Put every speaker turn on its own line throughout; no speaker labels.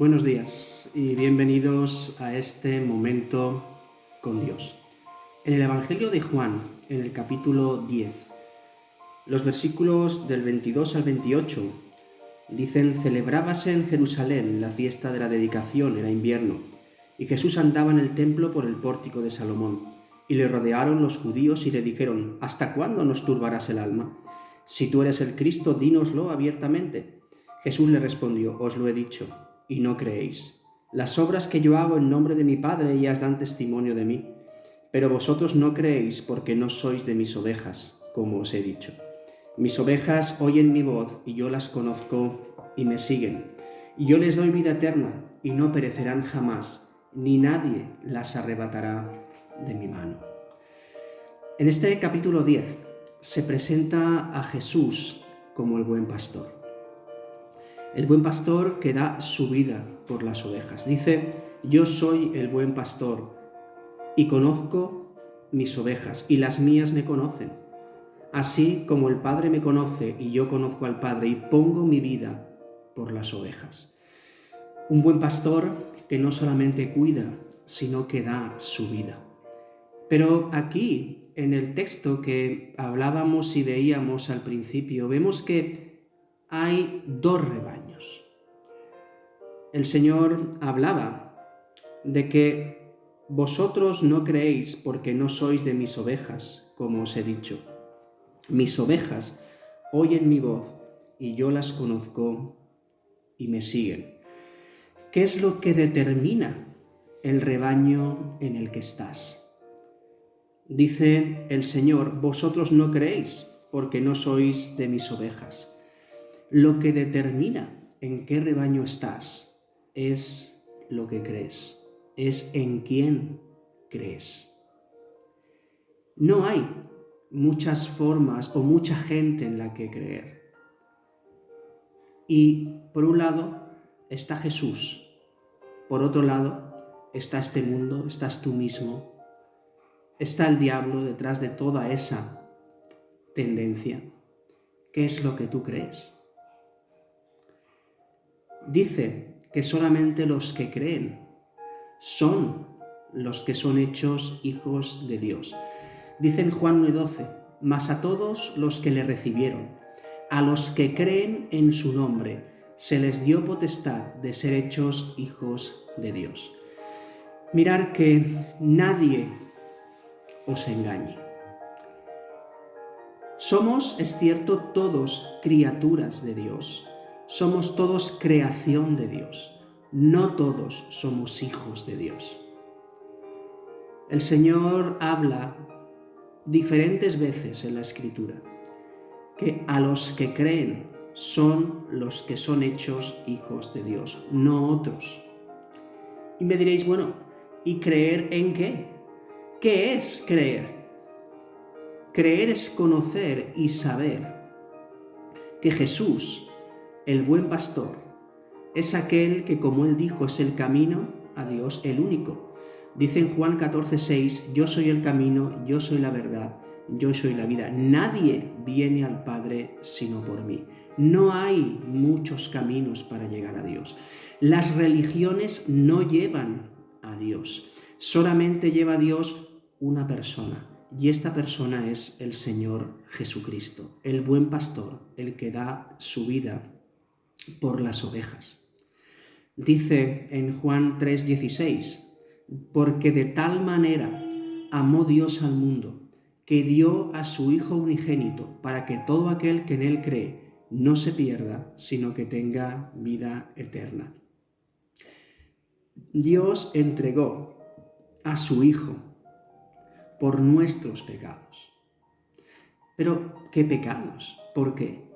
Buenos días y bienvenidos a este momento con Dios. En el Evangelio de Juan, en el capítulo 10, los versículos del 22 al 28 dicen: celebrábase en Jerusalén la fiesta de la dedicación, era invierno, y Jesús andaba en el templo por el pórtico de Salomón. Y le rodearon los judíos y le dijeron: ¿hasta cuándo nos turbarás el alma? Si tú eres el Cristo, dínoslo abiertamente. Jesús le respondió: os lo he dicho, y no creéis. Las obras que yo hago en nombre de mi Padre ellas dan testimonio de mí. Pero vosotros no creéis porque no sois de mis ovejas, como os he dicho. Mis ovejas oyen mi voz y yo las conozco y me siguen. Y yo les doy vida eterna y no perecerán jamás, ni nadie las arrebatará de mi mano. En este capítulo 10 se presenta a Jesús como el buen pastor. El buen pastor que da su vida por las ovejas. Dice: yo soy el buen pastor y conozco mis ovejas y las mías me conocen. Así como el Padre me conoce y yo conozco al Padre y pongo mi vida por las ovejas. Un buen pastor que no solamente cuida, sino que da su vida. Pero aquí, en el texto que hablábamos y veíamos al principio, vemos que hay dos rebaños. El Señor hablaba de que vosotros no creéis porque no sois de mis ovejas, como os he dicho. Mis ovejas oyen mi voz y yo las conozco y me siguen. ¿Qué es lo que determina el rebaño en el que estás? Dice el Señor: vosotros no creéis porque no sois de mis ovejas. Lo que determina en qué rebaño estás es lo que crees, es en quién crees. No hay muchas formas o mucha gente en la que creer. Y por un lado está Jesús, por otro lado está este mundo, estás tú mismo, está el diablo detrás de toda esa tendencia. ¿Qué es lo que tú crees? Dice que solamente los que creen son los que son hechos hijos de Dios. Dice en Juan 1:12: mas a todos los que le recibieron, a los que creen en su nombre, se les dio potestad de ser hechos hijos de Dios. Mirar que nadie os engañe. Somos, es cierto, todos criaturas de Dios. Somos todos creación de Dios. No todos somos hijos de Dios. El Señor habla diferentes veces en la Escritura que a los que creen son los que son hechos hijos de Dios, no otros. Y me diréis: bueno, ¿y creer en qué? ¿Qué es creer? Creer es conocer y saber que Jesús, el buen pastor, es aquel que, como Él dijo, es el camino a Dios, el único. Dice en Juan 14:6: yo soy el camino, yo soy la verdad, yo soy la vida. Nadie viene al Padre sino por mí. No hay muchos caminos para llegar a Dios. Las religiones no llevan a Dios. Solamente lleva a Dios una persona. Y esta persona es el Señor Jesucristo, el buen pastor, el que da su vida por las ovejas. Dice en Juan 3:16: porque de tal manera amó Dios al mundo, que dio a su Hijo unigénito, para que todo aquel que en Él cree no se pierda, sino que tenga vida eterna. Dios entregó a su Hijo por nuestros pecados. Pero, ¿qué pecados? ¿Por qué?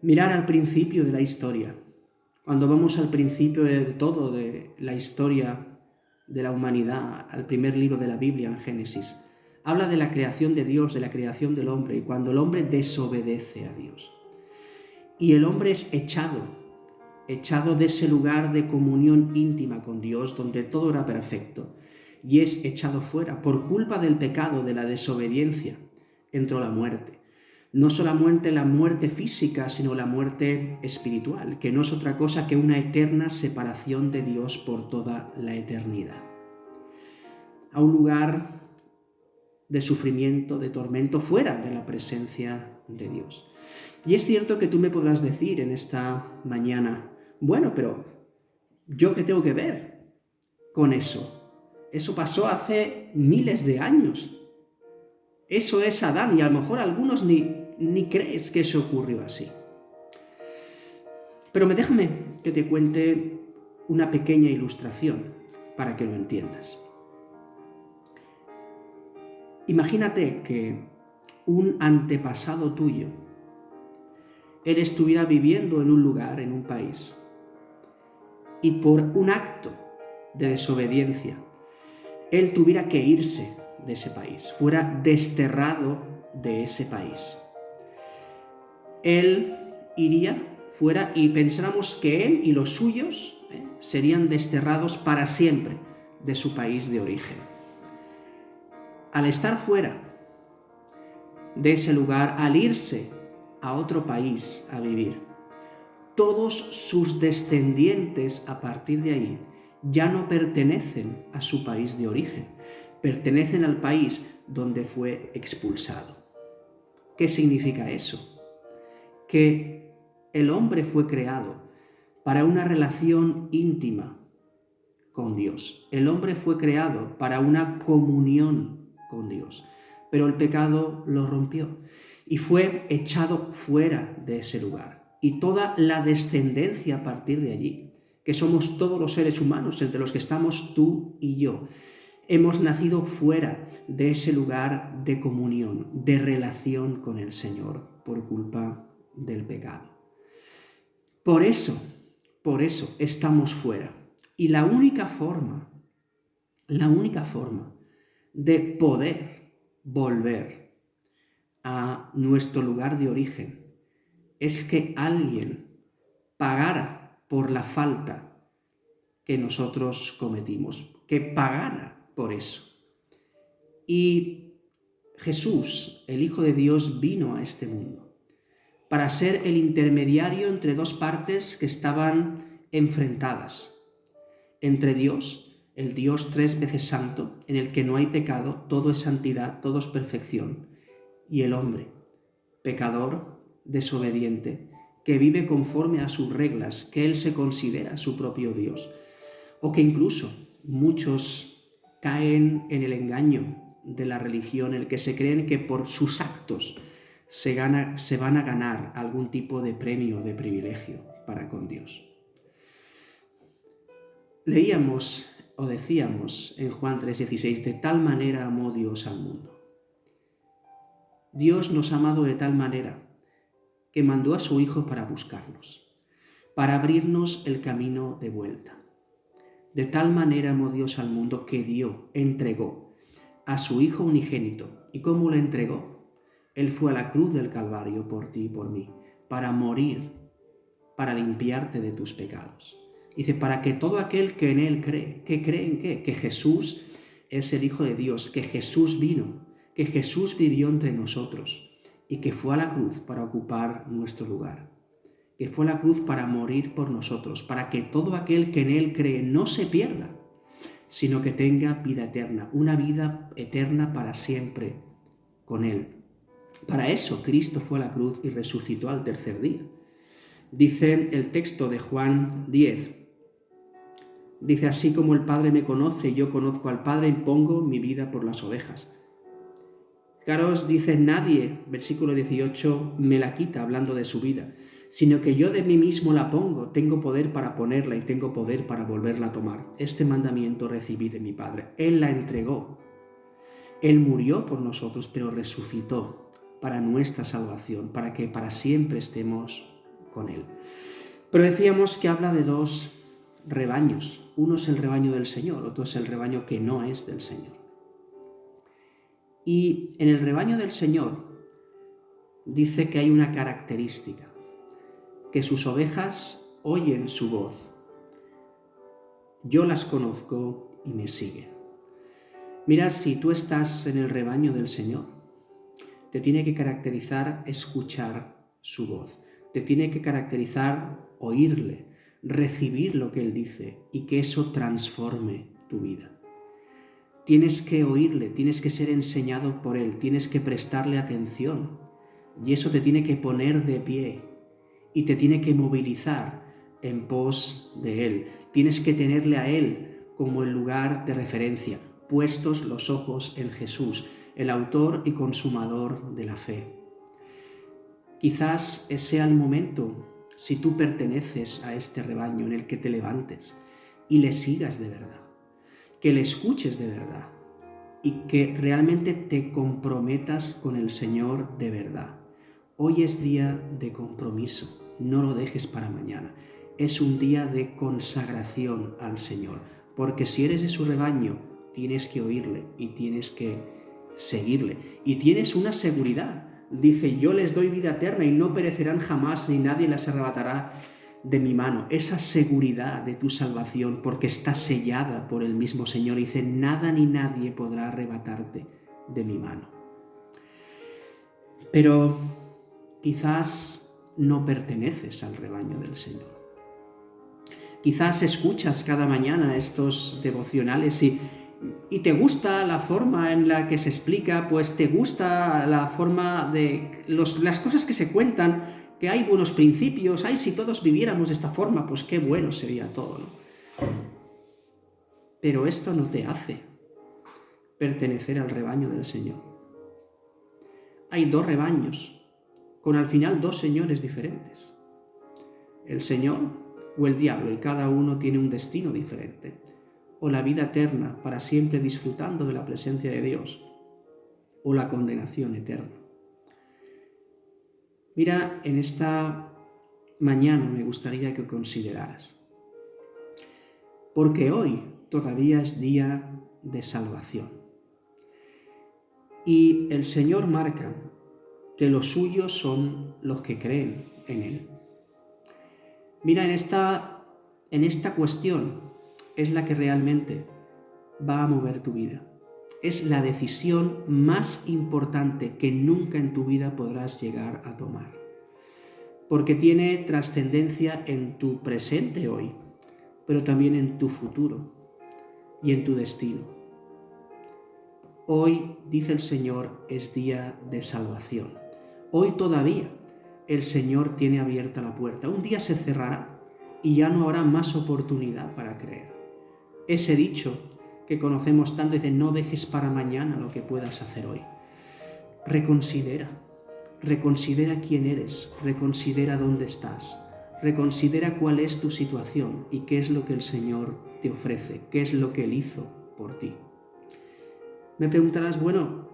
Mirar al principio de la historia. Cuando vamos al principio de todo, de la historia de la humanidad, al primer libro de la Biblia, en Génesis, habla de la creación de Dios, de la creación del hombre, y cuando el hombre desobedece a Dios. Y el hombre es echado de ese lugar de comunión íntima con Dios, donde todo era perfecto, y es echado fuera. Por culpa del pecado, de la desobediencia, entró la muerte. no solamente la muerte física, sino la muerte espiritual, que no es otra cosa que una eterna separación de Dios por toda la eternidad. A un lugar de sufrimiento, de tormento, fuera de la presencia de Dios. Y es cierto que tú me podrás decir en esta mañana, bueno, pero ¿yo qué tengo que ver con eso? Eso pasó hace miles de años. Eso es Adán, y a lo mejor algunos ni crees que eso ocurrió así. Pero déjame que te cuente una pequeña ilustración para que lo entiendas. Imagínate que un antepasado tuyo, él estuviera viviendo en un lugar, en un país, y por un acto de desobediencia, él tuviera que irse de ese país, fuera desterrado de ese país. Él iría fuera y pensáramos que él y los suyos serían desterrados para siempre de su país de origen. Al estar fuera de ese lugar, al irse a otro país a vivir, todos sus descendientes a partir de ahí ya no pertenecen a su país de origen, pertenecen al país donde fue expulsado. ¿Qué significa eso? Que el hombre fue creado para una relación íntima con Dios. El hombre fue creado para una comunión con Dios, pero el pecado lo rompió y fue echado fuera de ese lugar. Y toda la descendencia a partir de allí, que somos todos los seres humanos, entre los que estamos tú y yo, hemos nacido fuera de ese lugar de comunión, de relación con el Señor, por culpa del pecado. Por eso estamos fuera. Y la única forma de poder volver a nuestro lugar de origen es que alguien pagara por la falta que nosotros cometimos, que pagara por eso. Y Jesús, el Hijo de Dios, vino a este mundo para ser el intermediario entre dos partes que estaban enfrentadas. Entre Dios, el Dios 3 veces santo, en el que no hay pecado, todo es santidad, todo es perfección, y el hombre, pecador, desobediente, que vive conforme a sus reglas, que él se considera su propio Dios, o que incluso muchos caen en el engaño de la religión, en el que se creen que por sus actos se van a ganar algún tipo de premio, de privilegio para con Dios. Leíamos o decíamos en Juan 3:16, de tal manera amó Dios al mundo. Dios nos ha amado de tal manera que mandó a su Hijo para buscarnos, para abrirnos el camino de vuelta. De tal manera amó Dios al mundo que entregó a su Hijo unigénito. ¿Y cómo lo entregó? Él fue a la cruz del Calvario por ti y por mí, para morir, para limpiarte de tus pecados. Dice, para que todo aquel que en Él cree, ¿que cree en qué? Que Jesús es el Hijo de Dios, que Jesús vino, que Jesús vivió entre nosotros y que fue a la cruz para ocupar nuestro lugar, que fue a la cruz para morir por nosotros, para que todo aquel que en Él cree no se pierda, sino que tenga vida eterna, una vida eterna para siempre con Él. Para eso Cristo fue a la cruz y resucitó al tercer día. Dice el texto de Juan 10, dice, así como el Padre me conoce, yo conozco al Padre y pongo mi vida por las ovejas. Fijaros, dice, nadie, versículo 18, me la quita, hablando de su vida, sino que yo de mí mismo la pongo, tengo poder para ponerla y tengo poder para volverla a tomar. Este mandamiento recibí de mi Padre. Él la entregó. Él murió por nosotros, pero resucitó para nuestra salvación, para que para siempre estemos con Él. Pero decíamos que habla de dos rebaños. Uno es el rebaño del Señor, otro es el rebaño que no es del Señor. Y en el rebaño del Señor dice que hay una característica, que sus ovejas oyen su voz. Yo las conozco y me siguen. Mira, si tú estás en el rebaño del Señor, te tiene que caracterizar escuchar su voz, te tiene que caracterizar oírle, recibir lo que Él dice y que eso transforme tu vida. Tienes que oírle, tienes que ser enseñado por Él, tienes que prestarle atención y eso te tiene que poner de pie y te tiene que movilizar en pos de Él. Tienes que tenerle a Él como el lugar de referencia, puestos los ojos en Jesús, el autor y consumador de la fe. Quizás sea el momento, si tú perteneces a este rebaño, en el que te levantes y le sigas de verdad, que le escuches de verdad y que realmente te comprometas con el Señor de verdad. Hoy es día de compromiso, no lo dejes para mañana. Es un día de consagración al Señor, porque si eres de su rebaño, tienes que oírle y tienes que seguirle. Y tienes una seguridad. Dice, yo les doy vida eterna y no perecerán jamás, ni nadie las arrebatará de mi mano. Esa seguridad de tu salvación, porque está sellada por el mismo Señor. Dice, nada ni nadie podrá arrebatarte de mi mano. Pero quizás no perteneces al rebaño del Señor. Quizás escuchas cada mañana estos devocionales y te gusta la forma en la que se explica, pues te gusta la forma de las cosas que se cuentan, que hay buenos principios, si todos viviéramos de esta forma, pues qué bueno sería todo, ¿no? Pero esto no te hace pertenecer al rebaño del Señor. Hay dos rebaños, con al final dos señores diferentes. El Señor o el diablo, y cada uno tiene un destino diferente. O la vida eterna para siempre disfrutando de la presencia de Dios, o la condenación eterna. Mira, en esta mañana me gustaría que consideraras, porque hoy todavía es día de salvación. Y el Señor marca que los suyos son los que creen en Él. Mira, en esta cuestión es la que realmente va a mover tu vida. Es la decisión más importante que nunca en tu vida podrás llegar a tomar. Porque tiene trascendencia en tu presente hoy, pero también en tu futuro y en tu destino. Hoy, dice el Señor, es día de salvación. Hoy todavía el Señor tiene abierta la puerta. Un día se cerrará y ya no habrá más oportunidad para creer. Ese dicho que conocemos tanto dice, no dejes para mañana lo que puedas hacer hoy. Reconsidera quién eres, reconsidera dónde estás, reconsidera cuál es tu situación y qué es lo que el Señor te ofrece, qué es lo que Él hizo por ti. Me preguntarás, bueno,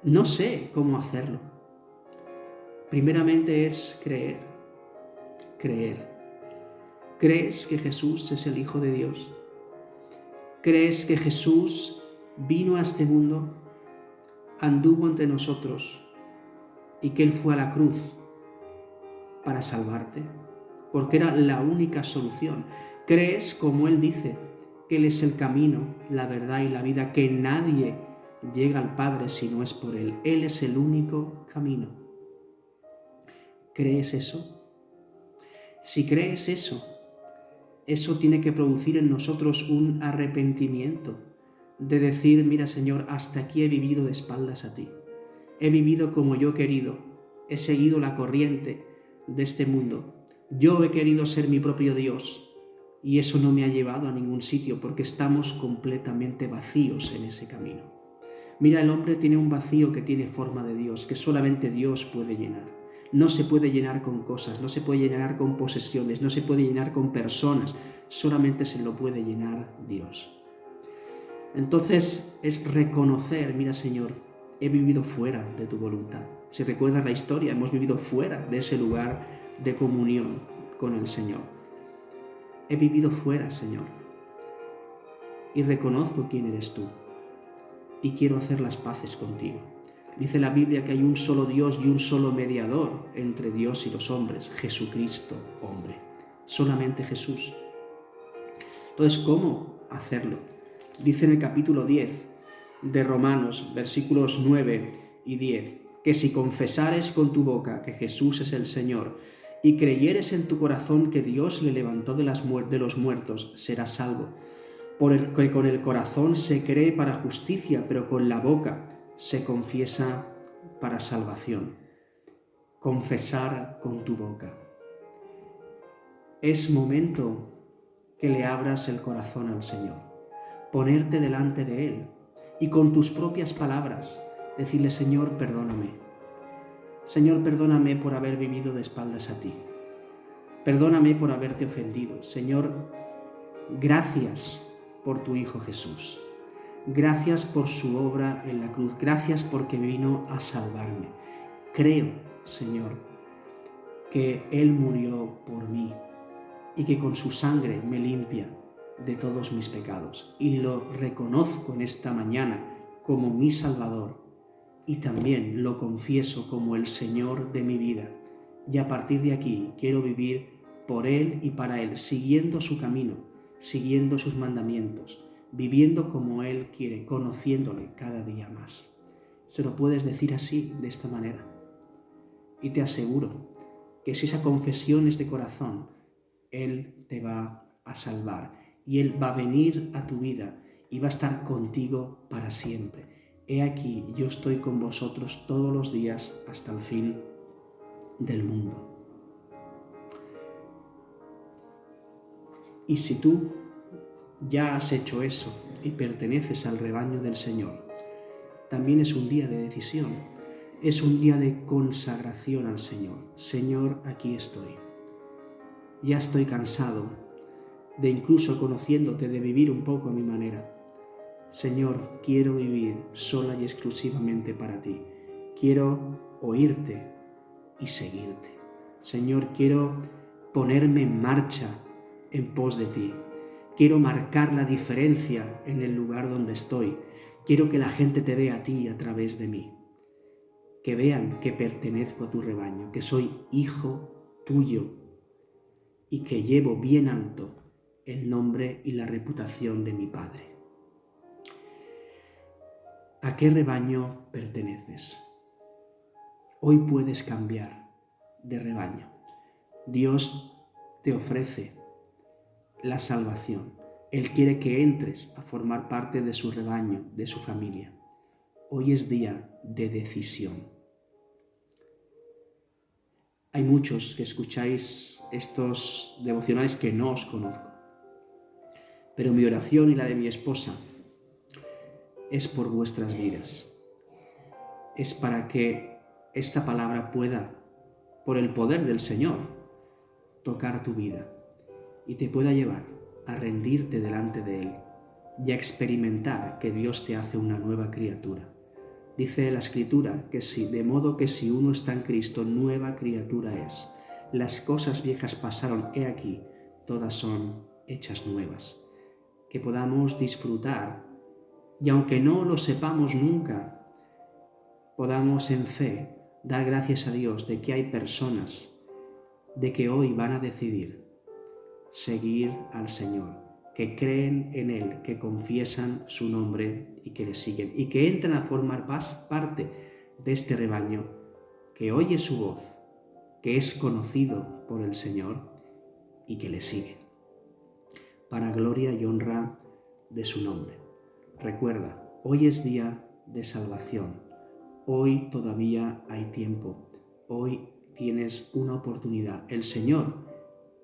no sé cómo hacerlo. Primeramente es creer. ¿Crees que Jesús es el Hijo de Dios? ¿Crees que Jesús vino a este mundo, anduvo entre nosotros y que Él fue a la cruz para salvarte? Porque era la única solución. ¿Crees, como Él dice, que Él es el camino, la verdad y la vida, que nadie llega al Padre si no es por Él? Él es el único camino. ¿Crees eso? Si crees eso tiene que producir en nosotros un arrepentimiento, de decir, mira Señor, hasta aquí he vivido de espaldas a ti. He vivido como yo he querido, he seguido la corriente de este mundo. Yo he querido ser mi propio Dios y eso no me ha llevado a ningún sitio porque estamos completamente vacíos en ese camino. Mira, el hombre tiene un vacío que tiene forma de Dios, que solamente Dios puede llenar. No se puede llenar con cosas, no se puede llenar con posesiones, no se puede llenar con personas, solamente se lo puede llenar Dios. Entonces es reconocer, mira Señor, he vivido fuera de tu voluntad. Si recuerdas la historia, hemos vivido fuera de ese lugar de comunión con el Señor. He vivido fuera, Señor, y reconozco quién eres tú y quiero hacer las paces contigo. Dice la Biblia que hay un solo Dios y un solo mediador entre Dios y los hombres, Jesucristo, hombre. Solamente Jesús. Entonces, ¿cómo hacerlo? Dice en el capítulo 10 de Romanos, versículos 9 y 10, que si confesares con tu boca que Jesús es el Señor y creyeres en tu corazón que Dios le levantó de los muertos, serás salvo. Porque con el corazón se cree para justicia, pero con la boca se confiesa para salvación. Confesar con tu boca. Es momento que le abras el corazón al Señor, ponerte delante de Él y con tus propias palabras decirle: Señor, perdóname. Señor, perdóname por haber vivido de espaldas a ti. Perdóname por haberte ofendido. Señor, gracias por tu Hijo Jesús. Gracias por su obra en la cruz. Gracias porque vino a salvarme. Creo, Señor, que Él murió por mí y que con su sangre me limpia de todos mis pecados. Y lo reconozco en esta mañana como mi Salvador y también lo confieso como el Señor de mi vida. Y a partir de aquí quiero vivir por Él y para Él, siguiendo su camino, siguiendo sus mandamientos, viviendo como Él quiere, conociéndole cada día más. Se lo puedes decir así, de esta manera. Y te aseguro que si esa confesión es de corazón, Él te va a salvar y Él va a venir a tu vida y va a estar contigo para siempre. He aquí, yo estoy con vosotros todos los días hasta el fin del mundo. Y si tú ya has hecho eso y perteneces al rebaño del Señor, también es un día de decisión, es un día de consagración al Señor. Señor, aquí estoy. Ya estoy cansado de, incluso conociéndote, de vivir un poco a mi manera. Señor, quiero vivir sola y exclusivamente para ti. Quiero oírte y seguirte. Señor, quiero ponerme en marcha en pos de ti. Quiero marcar la diferencia en el lugar donde estoy. Quiero que la gente te vea a ti a través de mí. Que vean que pertenezco a tu rebaño, que soy hijo tuyo y que llevo bien alto el nombre y la reputación de mi Padre. ¿A qué rebaño perteneces? Hoy puedes cambiar de rebaño. Dios te ofrece la salvación. Él quiere que entres a formar parte de su rebaño, de su familia. Hoy es día de decisión. Hay muchos que escucháis estos devocionales que no os conozco, pero mi oración y la de mi esposa es por vuestras vidas. Es para que esta palabra pueda, por el poder del Señor, tocar tu vida y te pueda llevar a rendirte delante de Él y a experimentar que Dios te hace una nueva criatura. Dice la Escritura que de modo que si uno está en Cristo, nueva criatura es. Las cosas viejas pasaron, he aquí, todas son hechas nuevas. Que podamos disfrutar y aunque no lo sepamos nunca, podamos en fe dar gracias a Dios de que hay personas de que hoy van a decidir seguir al Señor, que creen en Él, que confiesan su nombre y que le siguen, y que entran a formar parte de este rebaño, que oye su voz, que es conocido por el Señor y que le sigue, para gloria y honra de su nombre. Recuerda, hoy es día de salvación, hoy todavía hay tiempo, hoy tienes una oportunidad. El Señor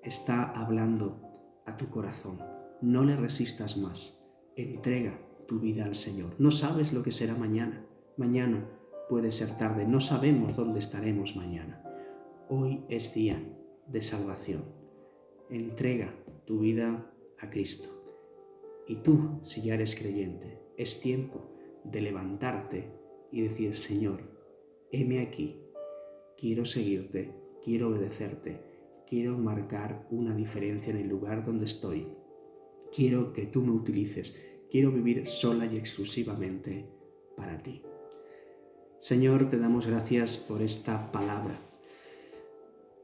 está hablando a tu corazón. No le resistas más. Entrega tu vida al Señor. No sabes lo que será mañana. Mañana puede ser tarde. No sabemos dónde estaremos mañana. Hoy es día de salvación. Entrega tu vida a Cristo. Y tú, si ya eres creyente, es tiempo de levantarte y decir: Señor, heme aquí. Quiero seguirte, quiero obedecerte, quiero marcar una diferencia en el lugar donde estoy. Quiero que tú me utilices, quiero vivir sola y exclusivamente para ti. Señor, te damos gracias por esta palabra.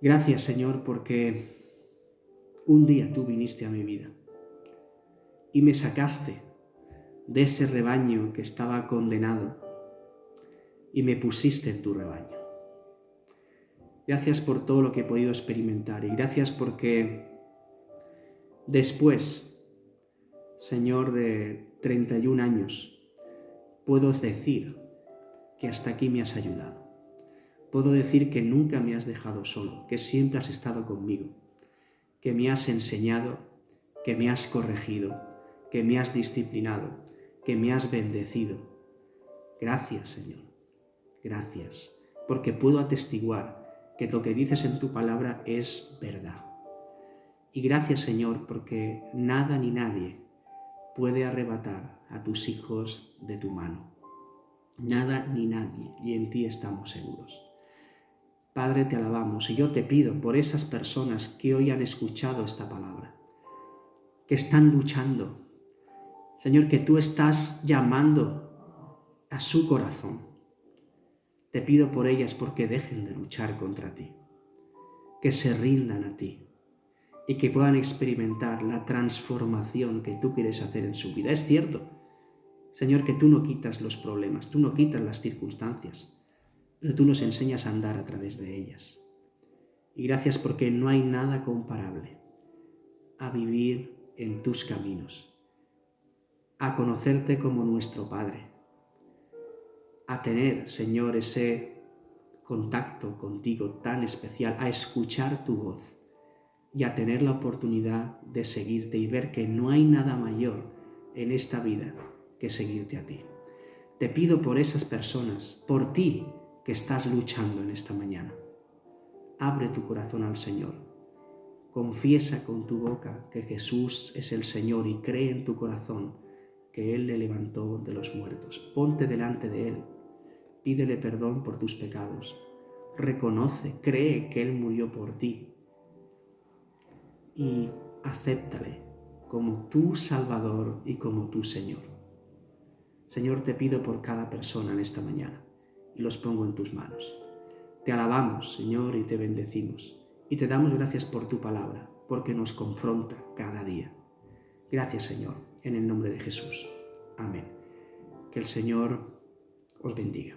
Gracias, Señor, porque un día tú viniste a mi vida y me sacaste de ese rebaño que estaba condenado y me pusiste en tu rebaño. Gracias por todo lo que he podido experimentar y gracias porque después, Señor, de 31 años, puedo decir que hasta aquí me has ayudado. Puedo decir que nunca me has dejado solo, que siempre has estado conmigo, que me has enseñado, que me has corregido, que me has disciplinado, que me has bendecido. Gracias, Señor. Gracias, porque puedo atestiguar que lo que dices en tu palabra es verdad. Y gracias, Señor, porque nada ni nadie puede arrebatar a tus hijos de tu mano. Nada ni nadie, y en ti estamos seguros. Padre, te alabamos y yo te pido por esas personas que hoy han escuchado esta palabra, que están luchando. Señor, que tú estás llamando a su corazón. Te pido por ellas porque dejen de luchar contra ti, que se rindan a ti y que puedan experimentar la transformación que tú quieres hacer en su vida. Es cierto, Señor, que tú no quitas los problemas, tú no quitas las circunstancias, pero tú nos enseñas a andar a través de ellas. Y gracias porque no hay nada comparable a vivir en tus caminos, a conocerte como nuestro Padre, a tener, Señor, ese contacto contigo tan especial, a escuchar tu voz y a tener la oportunidad de seguirte y ver que no hay nada mayor en esta vida que seguirte a ti. Te pido por esas personas, por ti que estás luchando en esta mañana. Abre tu corazón al Señor. Confiesa con tu boca que Jesús es el Señor y cree en tu corazón que Él le levantó de los muertos. Ponte delante de Él. Pídele perdón por tus pecados. Reconoce, cree que Él murió por ti. Y acéptale como tu Salvador y como tu Señor. Señor, te pido por cada persona en esta mañana y los pongo en tus manos. Te alabamos, Señor, y te bendecimos. Y te damos gracias por tu palabra, porque nos confronta cada día. Gracias, Señor, en el nombre de Jesús. Amén. Que el Señor os bendiga.